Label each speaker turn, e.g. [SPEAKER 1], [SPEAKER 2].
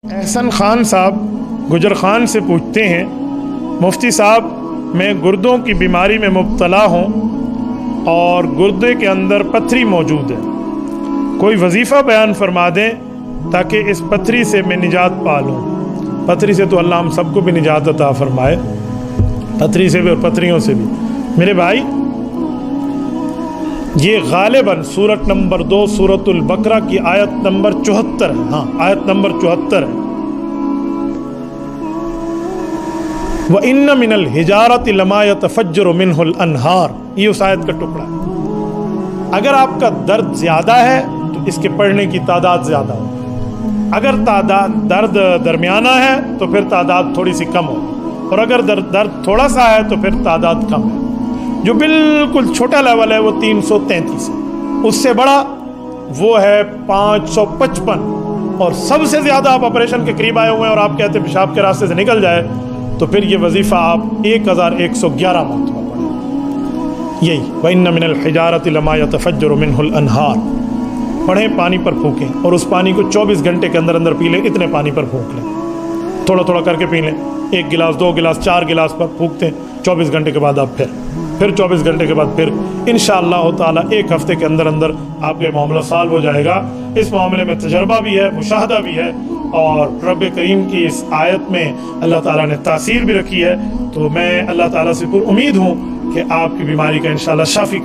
[SPEAKER 1] احسن خان صاحب گجر خان سے پوچھتے ہیں، مفتی صاحب میں گردوں کی بیماری میں مبتلا ہوں اور گردے کے اندر پتھری موجود ہے، کوئی وظیفہ بیان فرما دیں تاکہ اس پتھری سے میں نجات پا لوں۔ پتھری سے تو اللہ ہم سب کو بھی نجات عطا فرمائے، پتھری سے بھی اور پتھریوں سے بھی۔ میرے بھائی، یہ غالباً سورت نمبر 2 سورۃ البقرہ کی آیت نمبر 74 ہے۔ ہاں، آیت نمبر 74 ہے۔ وَإِنَّ مِنَ الْحِجَارَةِ لَمَا يَتَفَجَّرُ مِنْهُ الْأَنْهَارُ، یہ اس آیت کا ٹکڑا ہے۔ اگر آپ کا درد زیادہ ہے تو اس کے پڑھنے کی تعداد زیادہ ہو، اگر درد درمیانہ ہے تو پھر تعداد تھوڑی سی کم ہو، اور اگر درد تھوڑا سا ہے تو پھر تعداد کم ہے۔ جو بالکل چھوٹا لیول ہے وہ 333 ہے، اس سے بڑا وہ ہے 555، اور سب سے زیادہ آپ آپریشن کے قریب آئے ہوئے ہیں اور آپ کہتے ہیں پیشاب کے راستے سے نکل جائے تو پھر یہ وظیفہ آپ 1111 مرتبہ پڑھیں۔ یہی وَإِنَّ مِنَ الْحِجَارَةِ لَمَا يَتَفَجَّرُ مِنْهُ الْأَنْهَارُ پڑھیں، پانی پر پھونکیں اور اس پانی کو 24 گھنٹے کے اندر اندر پی لیں۔ اتنے پانی پر پھونک لیں، تھوڑا تھوڑا کر کے پی لیں، 1 گلاس 2 گلاس 4 گلاس پر پھونکتے ہیں۔ 24 گھنٹے کے بعد آپ پھر 24 گھنٹے کے بعد پھر انشاءاللہ تعالی 1 ہفتے کے اندر اندر آپ کا معاملہ سالو ہو جائے گا۔ اس معاملے میں تجربہ بھی ہے، مشاہدہ بھی ہے، اور رب کریم کی اس آیت میں اللہ تعالیٰ نے تاثیر بھی رکھی ہے، تو میں اللہ تعالیٰ سے پر امید ہوں کہ آپ کی بیماری کا انشاءاللہ شافی کا